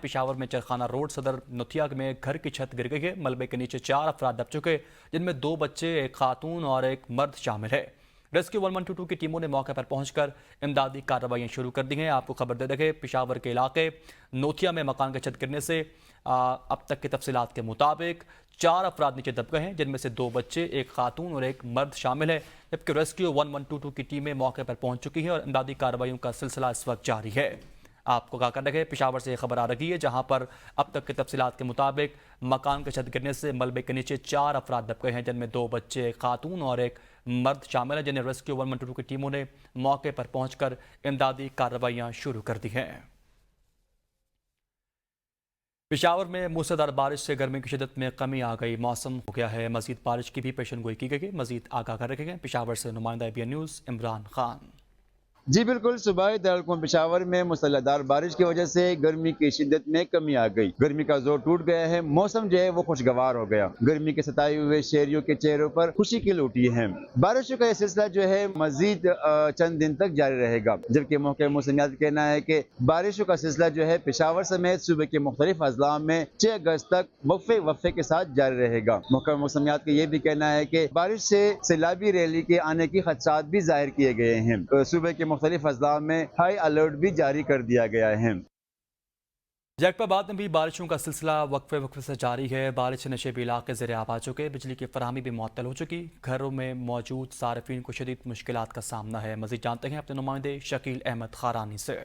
پشاور میں چرخانہ روڈ صدر نتھیا میں گھر کی چھت گر گئی ہے۔ ملبے کے نیچے 4 افراد دب چکے، جن میں 2 بچے، ایک خاتون اور ایک مرد شامل ہے۔ ریسکیو 112 کی ٹیموں نے موقع پر پہنچ کر امدادی کارروائیاں شروع کر دی ہیں۔ آپ کو خبر دے دیں، پشاور کے علاقے نوتھیا میں مکان کی چھت گرنے سے اب تک کی تفصیلات کے مطابق 4 افراد نیچے دب گئے ہیں، جن میں سے 2 بچے، ایک خاتون اور ایک مرد شامل ہے، جبکہ ریسکیو 112 کی ٹیمیں موقع پر پہنچ چکی ہیں اور امدادی کارروائیوں کا سلسلہ اس وقت جاری ہے۔ آپ کو کر رکھے پشاور سے یہ خبر آ رہی ہے، جہاں پر اب تک کی تفصیلات کے مطابق مکان کی چھت گرنے سے ملبے کے نیچے 4 افراد دب گئے ہیں، جن میں 2 بچے، ایک خاتون اور ایک مرد شامل ہیں، جنہیں ریسکیو 112 کی ٹیموں نے موقع پر پہنچ کر امدادی کارروائیاں شروع کر دی ہیں۔ پشاور میں موسلادھار بارش سے گرمی کی شدت میں کمی آ گئی، موسم ہو گیا ہے، مزید بارش کی بھی پیشن گوئی کی گئی۔ مزید آگاہ کر رکھے گئے پشاور سے نمائندہ ABN نیوز عمران خان۔ جی بالکل، صوبائی دارالحکومت پشاور میں موسلادھار بارش کی وجہ سے گرمی کی شدت میں کمی آ گئی، گرمی کا زور ٹوٹ گیا ہے، موسم جو ہے وہ خوشگوار ہو گیا، گرمی کے ستائے ہوئے شہریوں کے چہروں پر خوشی کی لوٹی ہے۔ بارشوں کا یہ سلسلہ جو ہے مزید چند دن تک جاری رہے گا، جبکہ محکمہ موسمیات کا کہنا ہے کہ بارشوں کا سلسلہ جو ہے پشاور سمیت صوبے کے مختلف اضلاع میں 6 اگست تک وقفے کے ساتھ جاری رہے گا۔ محکمہ موسمیات کا یہ بھی کہنا ہے کہ بارش سے سیلابی ریلی کے آنے کی خدشات بھی ظاہر کیے گئے ہیں، صوبے کے مختلف اضلاع میں ہائی الرٹ بھی جاری کر دیا گیا ہے۔ جیکپا آباد میں بھی بارشوں کا سلسلہ وقفے سے جاری ہے، بارش سے نشیبی علاقے زیر آب آ چکے، بجلی کی فراہمی بھی معطل ہو چکی، گھروں میں موجود صارفین کو شدید مشکلات کا سامنا ہے۔ مزید جانتے ہیں اپنے نمائندے شکیل احمد خارانی سے۔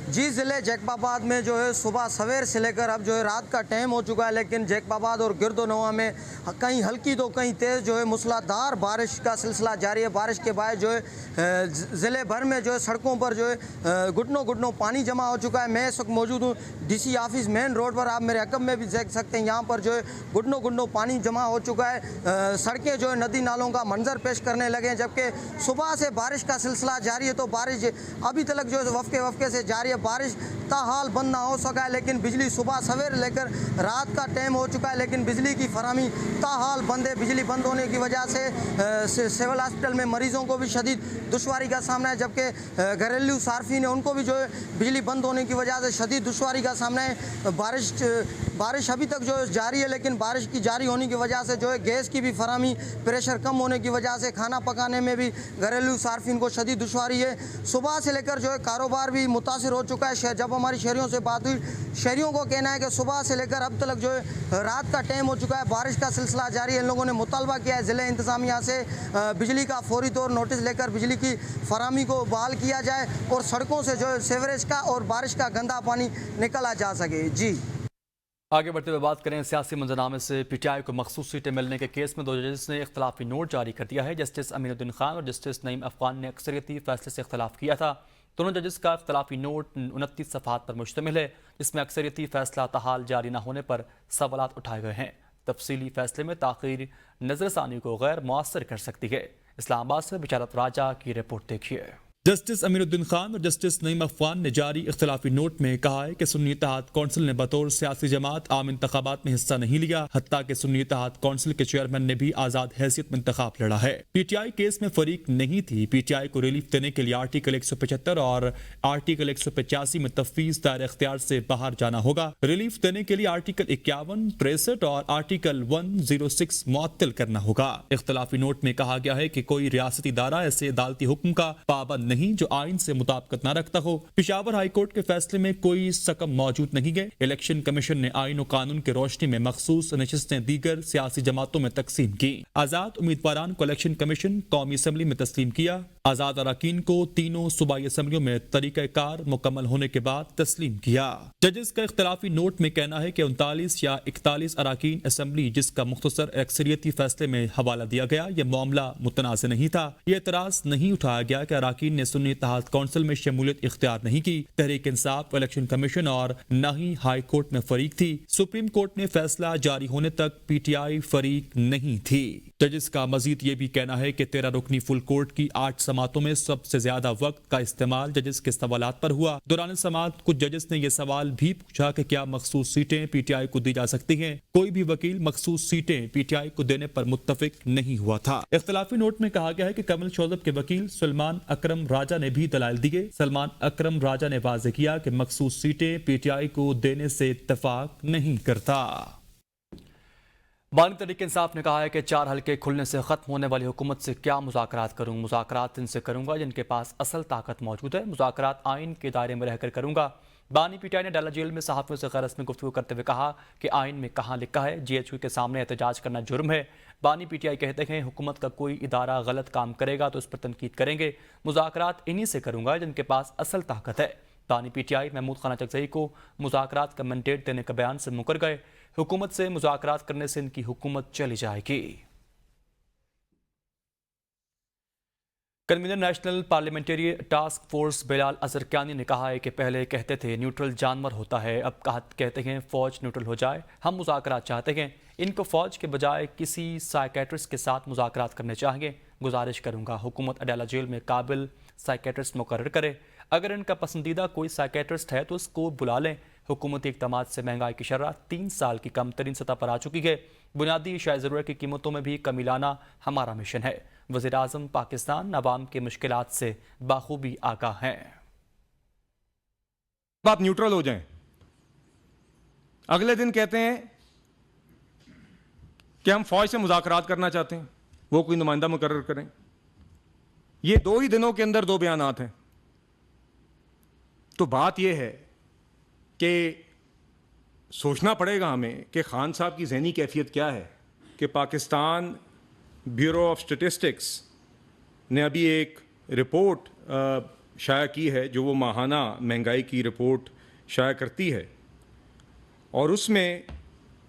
جی، ضلع جیکپا آباد میں جو ہے صبح سویر سے لے کر اب جو ہے رات کا ٹائم ہو چکا ہے، لیکن جیکپا آباد اور گرد و نواح میں کہیں ہلکی تو کہیں تیز جو ہے موسلادھار بارش کا سلسلہ جاری ہے۔ بارش کے بعد جو ہے ضلع بھر میں جو ہے سڑکوں پر جو ہے گھٹنوں پانی جمع ہو چکا ہے۔ میں اس وقت موجود ہوں DC آفس مین روڈ پر، آپ میرے عقب میں بھی دیکھ سکتے ہیں، یہاں پر جو ہے گھٹنوں پانی جمع ہو چکا ہے، سڑکیں جو ہے ندی نالوں کا منظر پیش کرنے لگے ہیں، جبکہ صبح سے بارش کا سلسلہ جاری ہے، تو بارش ابھی تک جو ہے وقفے سے جاری ہے، بارش تاحال بند نہ ہو سکا ہے، لیکن بجلی صبح سویر لے کر رات کا ٹائم ہو چکا ہے، لیکن بجلی کی فراہمی تاحال بند ہے۔ بجلی بند ہونے کی وجہ سے سول ہاسپٹل میں مریضوں کو بھی شدید دشواری کا سامنا ہے، جبکہ گھریلو صارفین ہیں ان کو بھی جو ہے بجلی بند ہونے کی وجہ سے شدید دشواری کا سامنا ہے۔ بارش ابھی تک جو ہے جاری ہے، لیکن بارش کی جاری ہونے کی وجہ سے جو ہے گیس کی بھی فراہمی، پریشر کم ہونے کی وجہ سے کھانا پکانے میں بھی گھریلو صارفین کو شدید دشواری ہے۔ صبح سے لے کر جو ہے کاروبار بھی متاثر ہو چکا ہے۔ جب ہماری شہریوں سے بات ہوئی، شہریوں کو کہنا ہے کہ صبح سے لے کر اب تک جو ہے رات کا ٹائم ہو چکا ہے، بارش کا سلسلہ جاری ہے۔ ان لوگوں نے مطالبہ کیا ہے ضلع انتظامیہ سے بجلی کا فوری طور نوٹس لے کر بجلی کی فراہمی کو بحال کیا جائے اور سڑکوں سے جو ہے سیوریج کا اور بارش کا گندا پانی نکالا جا سکے۔ جی آگے بڑھتے ہوئے بات کریں سیاسی منظرنامے سے، PTI کو مخصوص سیٹیں ملنے کے کیس میں 2 ججز نے اختلافی نوٹ جاری کر دیا ہے۔ جسٹس امین الدین خان اور جسٹس نعیم افغان نے اکثریتی فیصلے سے اختلاف کیا تھا۔ دونوں ججز کا اختلافی نوٹ 29 صفحات پر مشتمل ہے، جس میں اکثریتی فیصلہ تاحال جاری نہ ہونے پر سوالات اٹھائے گئے ہیں۔ تفصیلی فیصلے میں تاخیر نظر ثانی کو غیر مؤثر کر سکتی ہے۔ اسلام آباد سے بشارت راجہ کی رپورٹ دیکھیے۔ جسٹس امین الدین خان اور جسٹس نعیم افغان نے جاری اختلافی نوٹ میں کہا ہے کہ سنی اتحاد کونسل نے بطور سیاسی جماعت عام انتخابات میں حصہ نہیں لیا، حتیٰ کہ سنی اتحاد کونسل کے چیئرمین نے بھی آزاد حیثیت میں انتخاب لڑا ہے۔ PTI کیس میں فریق نہیں تھی۔ PTI کو ریلیف دینے کے لیے آرٹیکل 175 اور آرٹیکل 185 میں تفویض دائرہ اختیار سے باہر جانا ہوگا۔ ریلیف دینے کے لیے آرٹیکل 51، 63 اور آرٹیکل 106 معطل کرنا ہوگا۔ اختلافی نوٹ میں کہا گیا ہے کہ کوئی ریاستی ادارہ ایسے عدالتی حکم کا پابند نہیں جو آئین سے مطابقت نہ رکھتا ہو۔ پشاور ہائی کورٹ کے فیصلے میں کوئی سکم موجود نہیں گئے۔ الیکشن کمیشن نے آئین و قانون کی روشنی میں مخصوص نشستیں دیگر سیاسی جماعتوں میں تقسیم کی۔ آزاد امیدواران کو الیکشن کمیشن قومی اسمبلی میں تسلیم کیا۔ آزاد اراکین کو تینوں صوبائی اسمبلیوں میں طریقہ کار مکمل ہونے کے بعد تسلیم کیا۔ ججز کا اختلافی نوٹ میں کہنا ہے کہ 39 یا 41 اراکین اسمبلی جس کا مختصر اکثریتی فیصلے میں حوالہ دیا گیا، یہ معاملہ متنازع نہیں تھا۔ یہ اعتراض نہیں اٹھایا گیا کہ اراکین نے سنی اتحاد کونسل میں شمولیت اختیار نہیں کی۔ تحریک انصاف، الیکشن کمیشن اور نہ ہی ہائی کورٹ میں فریق تھی۔ سپریم کورٹ میں فیصلہ جاری ہونے تک PTI فریق نہیں تھی۔ जजिस का मजीद ये भी कहना है कि 13 रुकनी फुल कोर्ट की 8 समातों में सबसे ज्यादा वक्त का इस्तेमाल जजिस के सवालात पर हुआ। दौरान समात कुछ जजिस ने यह सवाल भी पूछा कि क्या मखसूस सीटें पीटीआई को दी जा सकती हैं। कोई भी वकील मखसूस सीटें पीटीआई को देने पर मुत्तफिक नहीं हुआ था। इख्तिलाफी नोट में कहा गया है कि कमल शोजब के वकील सलमान अकरम राजा ने भी दलाइल दिए। सलमान अकरम राजा ने वाज़ेह किया कि मखसूस सीटें पीटीआई को देने से इत्तफाक नहीं करता। बानी तहरीक इंसाफ ने कहा है कि 4 हल्के खुलने से ख़त्म होने वाली हुकूमत से क्या मुज़ाकरात करूँ। मुज़ाकरात इनसे करूँगा जिनके पास असल ताकत मौजूद है। मुज़ाकरात आइन के दायरे में रहकर करूँगा। बानी पीटीआई ने डाला जेल में सहाफ़ियों से गैर रस्मी गुफ्तगू करते हुए कहा कि आइन में कहाँ लिखा है जीएचक्यू के सामने एहतजाज करना जुर्म है। बानी पीटीआई कहते हैं हुकूमत का कोई इदारा गलत काम करेगा तो उस पर तनकीद करेंगे। मुज़ाकरात इन्हीं से करूँगा जिनके पास असल ताकत है। बानी पीटीआई महमूद खाना चकजई को मुज़ाकरात का मैंडेट देने का बयान से मुकर गए। हुकूमत से मुज़ाकरात करने से इनकी हुकूमत चली जाएगी। Convener national parliamentary task force Bilal Azhar Kiyani ने कहा है कि पहले कहते थे न्यूट्रल जानवर होता है, अब कहते हैं फौज न्यूट्रल हो जाए। हम मुज़ाकरात चाहते हैं, इनको फौज के बजाय किसी साइकेट्रिस्ट के साथ मुज़ाकरात करने चाहिए। गुजारिश करूंगा हुकूमत अडाला जेल में काबिल साइकेट्रिस्ट मुकर्रर करे। अगर इनका पसंदीदा कोई साइकेट्रिस्ट है तो उसको बुला लें। हुकूमती इक़दामात से महंगाई की शरह 3 साल की कम तरीन सतह पर आ चुकी है। बुनियादी अशिया ज़रूरत की कीमतों में भी कमी लाना हमारा मिशन है। वज़ीर आज़म पाकिस्तान अवाम के मुश्किलात से बाखूबी आगाह हैं। आप न्यूट्रल हो जाएं, अगले दिन कहते हैं कि हम फौज से मुज़ाकरात करना चाहते हैं, वो कोई नुमाइंदा मुकर्रर करें। ये 2 ही दिनों के अंदर 2 बयानात हैं। तो बात यह है कि सोचना पड़ेगा हमें कि खान साहब की ज़हनी कैफियत क्या है कि पाकिस्तान ब्यूरो ऑफ स्टैटिस्टिक्स ने अभी एक रिपोर्ट शाया की है जो वो माहाना महंगाई की रिपोर्ट शाया करती है, और उसमें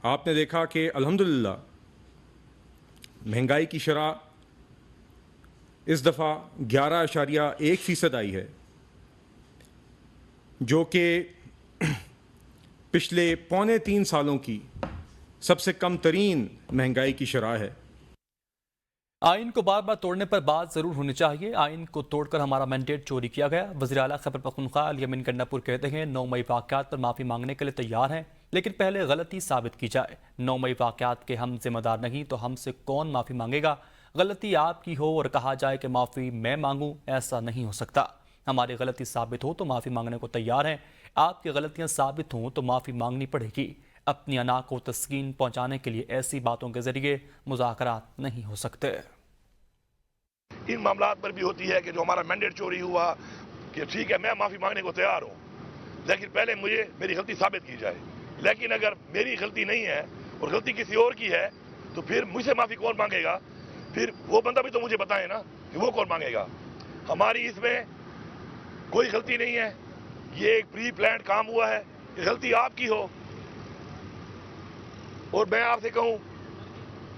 आपने देखा कि अल्हम्दुलिल्लाह महंगाई की शरह इस दफ़ा 11.1% आई है, जो कि पिछले 2.25 सालों की सबसे कम तरीन महंगाई की शरह है। आइन को बार बार तोड़ने पर बात जरूर होनी चाहिए। आइन को तोड़कर हमारा मैंडेट चोरी किया गया। वज़ीर आला खैबर पख्तूनख्वा यमीन गंडापुर कहते हैं 9 मई वाक़यात पर माफ़ी मांगने के लिए तैयार हैं, लेकिन पहले गलती साबित की जाए। 9 मई वाक़यात के हम जिम्मेदार नहीं तो हमसे कौन माफ़ी मांगेगा। गलती आपकी हो और कहा जाए कि माफ़ी मैं मांगूँ, ऐसा नहीं हो सकता। हमारी गलती साबित हो तो माफ़ी मांगने को तैयार हैं। आपकी गलतियाँ साबित हों तो माफ़ी मांगनी पड़ेगी। अपनी अना को तस्कीन पहुँचाने के लिए ऐसी बातों के ज़रिए मुज़ाकरात नहीं हो सकते। इन मामलात पर भी होती है कि जो हमारा मैंडेट चोरी हुआ कि ठीक है मैं माफ़ी मांगने को तैयार हूँ, लेकिन पहले मुझे मेरी गलती साबित की जाए। लेकिन अगर मेरी गलती नहीं है और गलती किसी और की है तो फिर मुझसे माफ़ी कौन मांगेगा? फिर वो बंदा भी तो मुझे बताए ना कि वो कौन मांगेगा। हमारी इसमें कोई गलती नहीं है, ये एक प्री प्लान्ड काम हुआ है। कि गलती आपकी हो और मैं आपसे कहूँ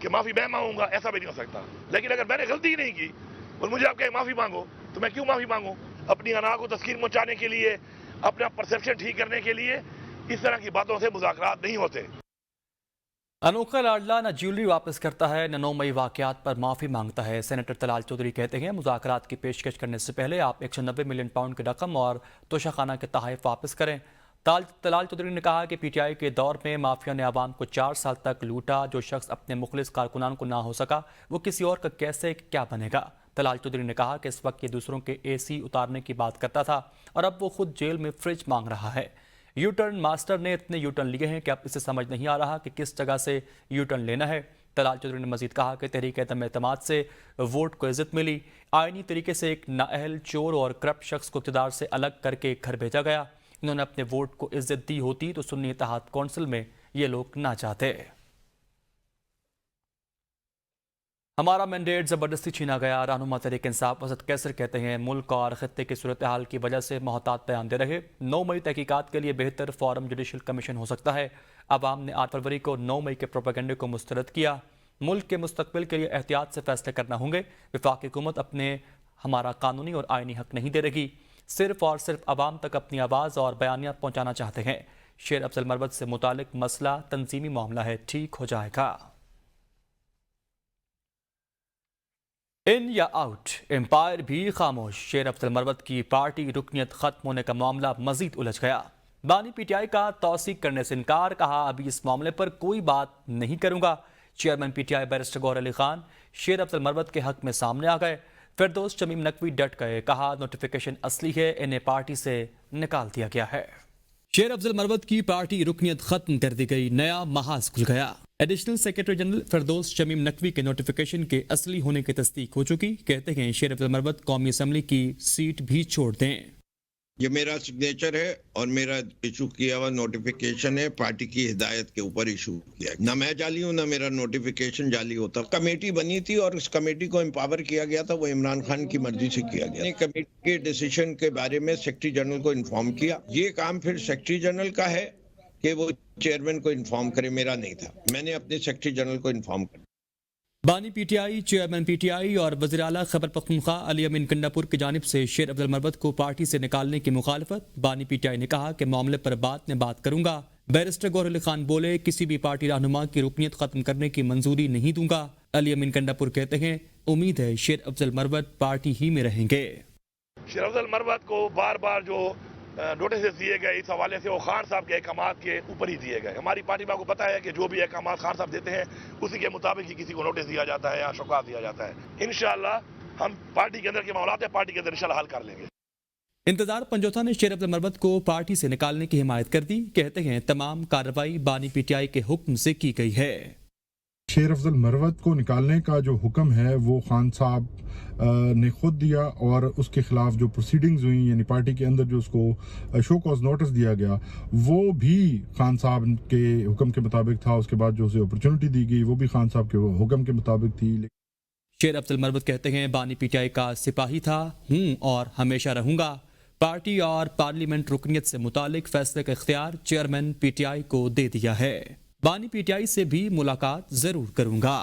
कि माफ़ी मैं मांगूंगा, ऐसा भी नहीं हो सकता। लेकिन अगर मैंने गलती ही नहीं की और मुझे आप कहें माफ़ी मांगो तो मैं क्यों माफ़ी मांगूं? अपनी अना को तस्कीन पहुंचाने के लिए, अपना परसेप्शन ठीक करने के लिए इस तरह की बातों से मुज़ाकरात नहीं होते। अनोखा लाडला न ज्वेलरी वापस करता है न 9 मई वाक़यात पर माफ़ी मांगता है। सेनेटर तलाल चौधरी कहते हैं मुज़ाकरात की पेशकश करने से पहले आप 190 मिलियन पाउंड की रकम और तोशाखाना के तहफ़ वापस करें। तलाल चौधरी ने कहा कि पीटीआई के दौर में माफिया ने आवाम को 4 साल तक लूटा। जो शख्स अपने मुखलिस कारकुनान को ना हो सका वो किसी और का कैसे क्या बनेगा। तलाल चौधरी ने कहा कि इस वक्त ये दूसरों के एसी उतारने की बात करता था और अब वो खुद जेल में फ्रिज मांग रहा है। यू टर्न मास्टर ने इतने यू टर्न लिए हैं कि अब इसे समझ नहीं आ रहा कि किस जगह से यू टर्न लेना है। तलाल चौधरी ने मजीद कहा कि तहरीक एतमाद से वोट को इज्जत मिली। आईनी तरीके से एक नाअहल, चोर और करप्ट शख्स को इक़्तिदार से अलग करके घर भेजा गया। इन्होंने अपने वोट को इज्जत दी होती तो सुन्नी इत्तेहाद कौंसिल में ये लोग ना चाहते। हमारा मैंडेट ज़बरदस्ती छीना गया। रहनुमा तहरीक इंसाफ असद कैसर कहते हैं मुल्क और खत्ते की सूरत हाल की वजह से मोहतात बयान दे रहे। 9 मई तहकीकात के लिए बेहतर फॉरम जुडिशल कमीशन हो सकता है। अवाम ने 8 फरवरी को 9 मई के प्रोपेगेंडे को मुस्तरद किया। मुल्क के मुस्तकबिल के लिए एहतियात से फैसले करना होंगे। वफाकी हुकूमत अपने हमारा कानूनी और आइनी हक नहीं दे रही, सिर्फ और सिर्फ अवाम तक अपनी आवाज़ और बयानियाँ पहुँचाना चाहते हैं। शेर अफजल मरवत से मुतालिक मसला तंजीमी मामला है, ठीक हो जाएगा। इन या आउट, एम्पायर भी खामोश। शेर अफजल मरवत की पार्टी रुकनियत खत्म होने का मामला मजीद उलझ गया। बानी पीटीआई का तौसीक करने से इनकार, कहा अभी इस मामले पर कोई बात नहीं करूंगा। चेयरमैन पीटीआई बैरिस्टर गौहर अली खान शेर अफजल मरवत के हक में सामने आ गए। फिरदौस शमीम नकवी डट गए, कहा नोटिफिकेशन असली है, इन्हें पार्टी से निकाल दिया गया है। शेर अफजल मरवत की पार्टी रुकनियत खत्म कर दी गई, नया महाज खुल गया। एडिशनल सेक्रेटरी जनरल फिरदौस शमीम नकवी के नोटिफिकेशन के असली होने की तस्दीक हो चुकी। कहते हैं शेर अफजल मरवत कौमी असम्बली की सीट भी छोड़ दें। ये मेरा सिग्नेचर है और मेरा इशू किया हुआ नोटिफिकेशन है, पार्टी की हिदायत के ऊपर इशू किया। ना मैं जाली हूँ, ना मेरा नोटिफिकेशन जाली होता। कमेटी बनी थी और उस कमेटी को एम्पावर किया गया था, वो इमरान खान की मर्जी से किया गया। कमेटी के डिसीजन के बारे में सेक्रेटरी जनरल को इन्फॉर्म किया। ये काम फिर सेक्रेटरी जनरल का है कि वो चेयरमैन को इन्फॉर्म करे, मेरा नहीं था। मैंने अपने सेक्रेटरी जनरल को इन्फॉर्म कर। बानी पीटीआई, चेयरमैन पीटीआई और वज़ीर आला खैबर पख्तूनख्वा अली अमीन कंडापुर की जानिब से शेर अफजल मरवत को पार्टी से निकालने की मुखालफत। बानी पीटीआई ने कहा कि मामले पर बाद में बात करूंगा। बैरिस्टर गौहर अली खान बोले किसी भी पार्टी रहनुमा की रुकनियत खत्म करने की मंजूरी नहीं दूंगा। अली अमीन कंडापुर कहते हैं उम्मीद है शेर अफजल मरवत पार्टी ही में रहेंगे। शेर अफजल मरवत को बार बार जो नोटिस दिए गए, इस हवाले से वो खान साहब के अहकामात के ऊपर ही दिए गए। हमारी पार्टी को पता है कि जो भी अहकामात खान साहब देते हैं उसी के मुताबिक ही किसी को नोटिस दिया जाता है या शौकात दिया जाता है। इंशाअल्लाह हम पार्टी के अंदर के मामलात है, पार्टी के अंदर इंशाअल्लाह हल कर लेंगे। इंतजार पंजोथा ने शेर अफजल मरवत को पार्टी से निकालने की हिमायत कर दी। कहते हैं तमाम कार्रवाई बानी पीटीआई के हुक्म से की गई है। शेर अफजल मरवत को निकालने का जो हुक्म है वो खान साहब ने खुद दिया और उसके खिलाफ जो प्रोसीडिंग्स हुई, यानी पार्टी के अंदर जो उसको शो कॉज नोटिस दिया गया वो भी खान साहब के हुक्म के मुताबिक था। उसके बाद जो उसे अपॉर्चुनिटी दी गई वो भी खान साहब के हुक्म के मुताबिक थी। शेर अफजल मरवत कहते हैं बानी पीटीआई का सिपाही था, हूँ और हमेशा रहूंगा। पार्टी और पार्लियामेंट रुकनियत से मुतालिक फैसले का इख्तियार चेयरमैन पीटीआई को दे दिया है। बानी पीटीआई से भी मुलाकात जरूर करूंगा।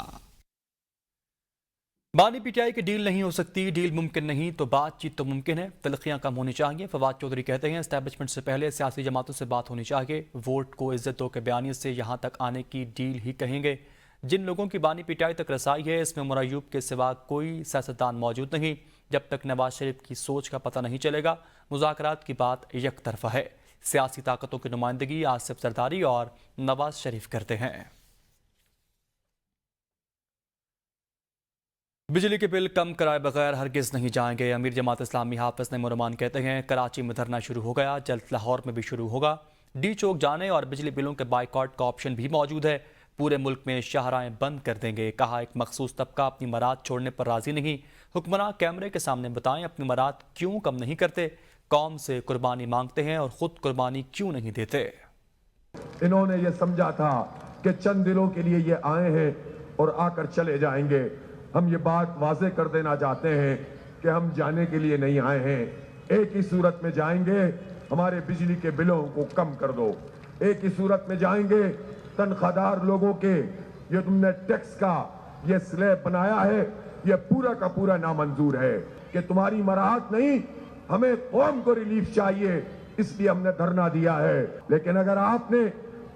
बानी पीटीआई की डील नहीं हो सकती, डील मुमकिन नहीं तो बातचीत तो मुमकिन है, तलखियां कम होनी चाहिए। फवाद चौधरी कहते हैं एस्टैब्लिशमेंट से पहले सियासी जमातों से बात होनी चाहिए। वोट को इज्जत दो के बयानी से यहाँ तक आने की डील ही कहेंगे। जिन लोगों की बानी पीटीआई तक रसाई है इसमें उमर अयूब के सिवा कोई सियासतदान मौजूद नहीं। जब तक नवाज शरीफ की सोच का पता नहीं चलेगा मुज़ाकरात की बात एक तरफा है। सियासी ताकतों की नुमाइंदगी आसिफ जरदारी और नवाज शरीफ करते हैं। बिजली के बिल कम कराए बगैर हरगिज नहीं जाएंगे। अमीर जमात इस्लामी हाफिज नईम रहमान कहते हैं कराची में धरना शुरू हो गया, जल्द लाहौर में भी शुरू होगा। डी चौक जाने और बिजली बिलों के बाइकआउट का ऑप्शन भी मौजूद है। पूरे मुल्क में शाहराहें बंद कर देंगे। कहा एक मखसूस तबका अपनी मराद छोड़ने पर राजी नहीं। हुक्मरान कैमरे के सामने बताएं अपनी मराद क्यों कम नहीं करते। कौम से कुर्बानी मांगते हैं और खुद कुर्बानी क्यों नहीं देते। इन्होंने ये समझा था कि चंद दिनों के लिए ये आए हैं और आकर चले जाएंगे। हम ये बात वाज़े कर देना चाहते हैं कि हम जाने के लिए नहीं आए हैं। एक ही सूरत में जाएंगे, हमारे बिजली के बिलों को कम कर दो। एक ही सूरत में जाएंगे, तनख्वाहदार लोगों के ये तुमने टैक्स का ये स्लैब बनाया है ये पूरा का पूरा नामंजूर है कि तुम्हारी मराहत नहीं, हमें कौम को रिलीफ चाहिए, इसलिए हमने धरना दिया है। लेकिन अगर आपने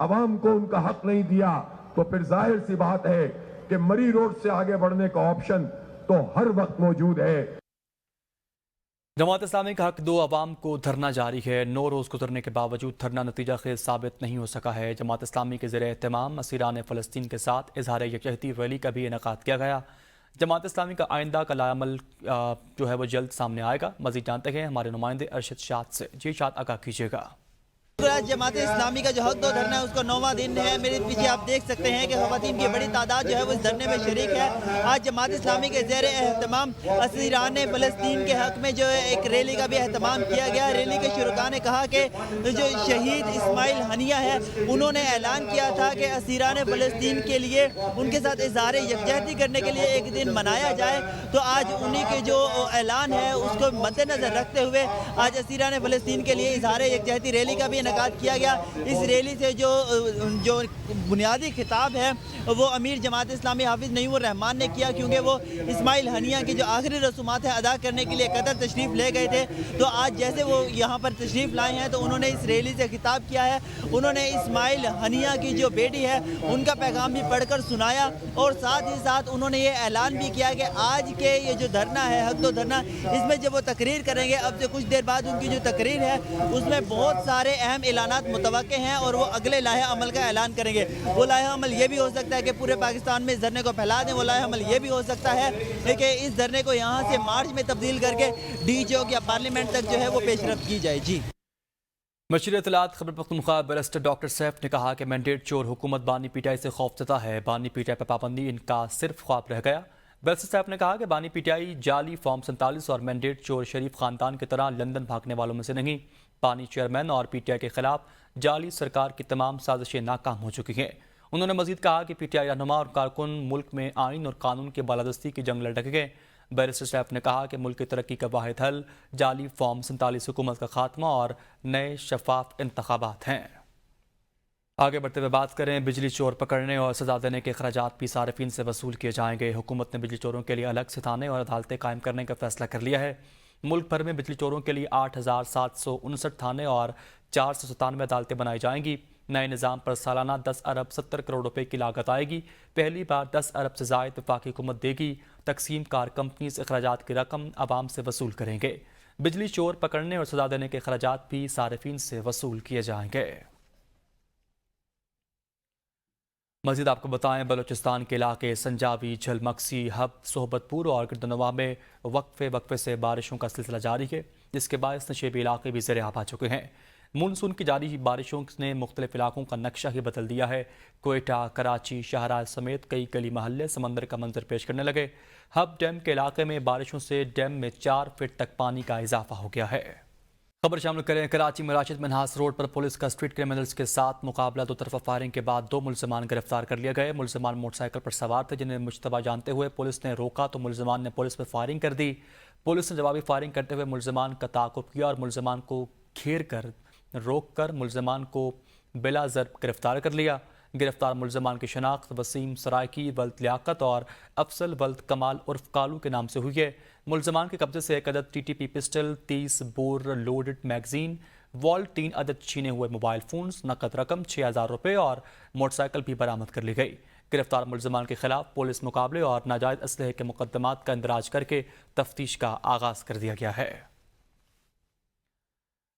अवाम को उनका हक नहीं दिया तो फिर जाहिर सी बात है कि मरी रोड से आगे बढ़ने का ऑप्शन तो हर वक्त मौजूद है। जमात इस्लामी का हक दो अवाम को धरना जारी है। 9 रोज़ गुजरने के बावजूद धरना नतीजा खेज साबित नहीं हो सका है। जमात इस्लामी के ज़ेर एहतमाम असीरान फ़लस्तीन के साथ इजहार यकजहती रैली का भी इनेकाद किया गया। जमात इस्लामी का आइंदा का लाअमल जो है वो जल्द सामने आएगा। मज़ीद जानते हैं हमारे नुमाइंदे अरशद शाद से। जी शाद, आगाह कीजिएगा। जमात इस्लामी का जो हक दो धरना है उसका 9वां दिन है। मेरे पीछे आप देख सकते हैं कि ख़वातीन की बड़ी तादाद जो है वो इस धरने में शरीक है। आज जमात इस्लामी के ज़ेर एहतमाम असीरान फ़लस्तीन के हक में जो है एक रैली का भी एहतमाम किया गया। रैली के शुरुका ने कहा कि जो शहीद इस्माइल हनिया है उन्होंने ऐलान किया था कि असीरान फ़लस्तीन के लिए उनके साथ इज़हार यकजहती करने के लिए एक दिन मनाया जाए। तो आज उन्हीं के जो ऐलान है उसको मद्देनज़र रखते हुए आज असीरान फ़लस्तीन के लिए इज़हार यकजहती रैली का भी इनेकाद किया गया। इस रैली से जो बुनियादी खिताब है वो अमीर जमात इस्लामी हाफिज नईम रहमान ने किया, क्योंकि वो इस्माइल हनिया की जो आखिरी रसूमात है अदा करने के लिए कतर तशरीफ़ ले गए थे। तो आज जैसे वो यहाँ पर तशरीफ़ तशरीफ़ लाए हैं तो उन्होंने इस रैली से खिताब किया है। उन्होंने इस्माइल हनिया की जो बेटी है उनका पैगाम भी पढ़कर सुनाया और साथ ही साथ उन्होंने ये ऐलान भी किया कि आज के ये जो धरना है, हक दो धरना, इसमें जब वो तकरीर करेंगे, अब से कुछ देर बाद उनकी जो तकरीर है उसमें बहुत सारे अहम ऐलानात मुतवक्के हैं और वो अगले लाहे अमल का ऐलान करेंगे। वो लाहे अमल ये भी हो सकता है कि पूरे पाकिस्तान में इस धरने को फैला दें। वो लाहे अमल ये भी हो सकता है कि इस धरने को यहाँ से मार्च में तब्दील करके डी चौक या पार्लियामेंट तक जो है वो पेशरफ्त की जाए। जी, मशीर इत्तलात खबर पख्तूनख्वा बैरिस्टर डॉक्टर सैफ ने कहा कि मैंडेट चोर हुकूमत बानी पीटीआई से खौफजदा है। बानी पीटीआई पर पाबंदी इनका सिर्फ ख्वाब रह गया। बैरिस्टर सैफ ने कहा कि बानी पीटीआई जाली फॉर्म 47 और मैंडेट चोर शरीफ खानदान की तरह लंदन भागने वालों में से नहीं। बानी चेयरमैन और पीटीआई के खिलाफ जाली सरकार की तमाम साजिशें नाकाम हो चुकी हैं। उन्होंने मजीद कहा कि पीटीआई रहनुमा और कारकुन मुल्क में आइन और कानून की बालादस्ती की जंग लड़ गए। बैरिस्टर सैफ ने कहा कि मुल्क की तरक्की का वाहिद हल जाली फॉर्म 47 हुकूमत का खात्मा और नए शफाफ इंतखाबात हैं। आगे बढ़ते हुए बात करें, बिजली चोर पकड़ने और सजा देने के अखराजात भी सार्फिन से वसूल किए जाएंगे। हुकूमत ने बिजली चोरों के लिए अलग से थाने और अदालतें कायम करने का फैसला कर लिया है। मुल्क भर में बिजली चोरों के लिए 8,759 थाने और 497 अदालतें बनाई जाएंगी। नए निज़ाम पर सालाना 10 अरब 70 करोड़ रुपए की लागत आएगी। पहली बार 10 अरब से ज़ायद वफाकी हुकूमत देगी। तकसीम कार कंपनी से अखराजात की रकम आवाम से वसूल करेंगे। बिजली चोर पकड़ने और सजा देने के अखराजात भी सार्फिन से वसूल किए जाएंगे। मज़ीद आपको बताएं, बलूचिस्तान के इलाके संजावी, झलमक्सी, हब, सोहबतपुर और गिरदनवा में वक्फे से बारिशों का सिलसिला जारी है, जिसके बायस नशेबी इलाके भी ज़ेर आब आ चुके हैं। मानसून की जारी बारिशों ने मुख्तलिफ इलाकों का नक्शा ही बदल दिया है। कोयटा, कराची, शाहराज समेत कई गली महल्ले समंदर का मंजर पेश करने लगे। हब डैम के इलाके में बारिशों से डैम में 4 फीट तक पानी का इजाफा हो गया है। खबर शामिल करें, कराची में राशिद मनहास रोड पर पुलिस का स्ट्रीट क्रिमिनल्स के साथ मुकाबला। 2 तरफा फायरिंग के बाद 2 मुलजमान गिरफ्तार कर लिए गए। मुलजमान मोटरसाइकिल पर सवार थे, जिन्हें मुश्तबा जानते हुए पुलिस ने रोका तो मुलजमान ने पुलिस पर फायरिंग कर दी। पुलिस ने जवाबी फायरिंग करते हुए मुलजमान का ताक़ुब किया और मुलजमान को घेर कर रोक कर मुलजमान को बिला ज़र्ब गिरफ्तार कर लिया। गिरफ्तार मुलजमान की शनाख्त वसीम सरायकी वल्द लियाकत और अफसल वल्द कमाल उर्फ कालू के नाम से हुई है। मुलजमान के कब्जे से 1 अदद TTP pistol, 30 bore loaded magazine, wallet, 3 अदद छीने हुए मोबाइल फोन्स, नकद रकम 6,000 रुपये और मोटरसाइकिल भी बरामद कर ली गई। गिरफ्तार मुलजमान के खिलाफ पुलिस मुकाबले और नाजायज़ असलहे के मुकदमात का इंदराज करके तफ्तीश का आगाज़ कर दिया गया है।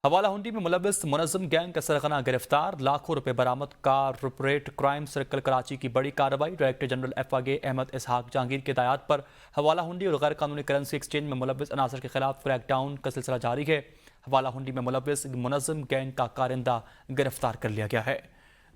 हवाला हुंडी में मुलव्वस मुनज़्ज़म गैंग का सरगना गिरफ्तार, लाखों रुपए बरामद। कारपोरेट क्राइम सर्कल कराची की बड़ी कार्रवाई। डायरेक्टर जनरल FIA अहमद इसहाक जहांगीर की हिदायत पर हवाला हुंडी और गैर कानूनी करेंसी एक्सचेंज में मुलव्वस अनासर के खिलाफ क्रैकडाउन का सिलसिला जारी है। हवाला हुंडी में मुलव्वस मुनज़्ज़म गैंग का कारिंदा गिरफ्तार कर लिया गया है।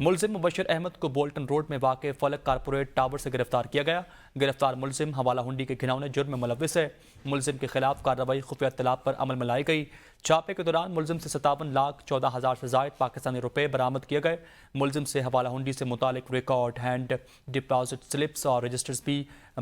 मुलजिम मुबशर अहमद को बोल्टन रोड में वाक़ फलक कारपोरेट टावर से गिरफ्तार किया गया। गिरफ्तार मुलजिम हवाला हुंडी के घिनौने जुर्म में मुलव्वस है। मुलजिम के खिलाफ कार्रवाई खुफिया इत्तलात पर अमल में लाई गई। छापे के दौरान मुलजिम से 57,14,000 से ज़ायद पाकिस्तानी रुपए बरामद किए गए। मुलजिम से हवाला हुंडी से मुतालिक रिकॉर्ड, हैंड डिपॉजिट स्लिप्स और रजिस्टर्स भी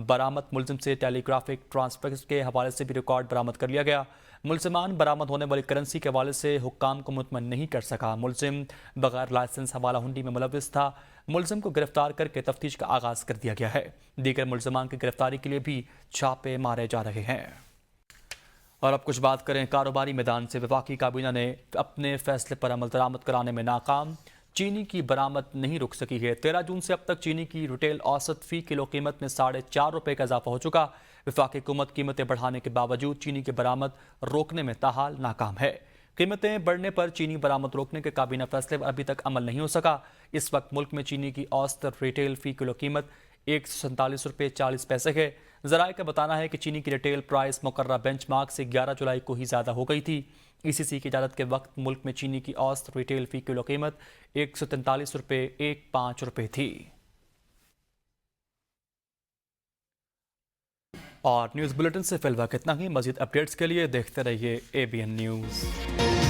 बरामद। मुलजिम से टेलीग्राफिक ट्रांसफर के हवाले से भी रिकॉर्ड बरामद कर लिया गया। मुलजमान बरामद होने वाली करेंसी के हवाले से हुक्काम को मुतमईन नहीं कर सका। मुलजिम बगैर लाइसेंस हवाला हुंडी में मुलव्वस था। मुलजिम को गिरफ्तार करके तफ्तीश का आगाज़ कर दिया गया है। दीगर मुलजमान की गिरफ्तारी के लिए भी छापे मारे जा रहे हैं। और अब कुछ बात करें कारोबारी मैदान से। वफाकी काबीना ने अपने फैसले पर अमल दरामद कराने में नाकाम। चीनी की बरामद नहीं रुक सकी है। 13 जून से अब तक चीनी की रिटेल औसत फ़ी किलो कीमत में 4.5 रुपये का इजाफा हो चुका। वफाकी हुकूमत कीमतें बढ़ाने के बावजूद चीनी की बरामद रोकने में ताहाल नाकाम है। कीमतें बढ़ने पर चीनी बरामद रोकने के काबीना फैसले पर अभी तक अमल नहीं हो सका। इस वक्त मुल्क में चीनी की औसत रिटेल फ़ी किलो कीमत 147 रुपये 40 पैसे है। ज़राए का बताना है कि चीनी की रिटेल प्राइस मुकर्रर बेंचमार्क से 11 जुलाई को ही ज़्यादा हो गई थी। ECC की इजाज़त के वक्त मुल्क में चीनी की औसत रिटेल फ़ी किलो कीमत 143 रुपये 15 रुपये थी। और न्यूज़ बुलेटिन से फिलहाल इतना ही। मज़ीद अपडेट्स के लिए देखते रहिए ABN न्यूज़।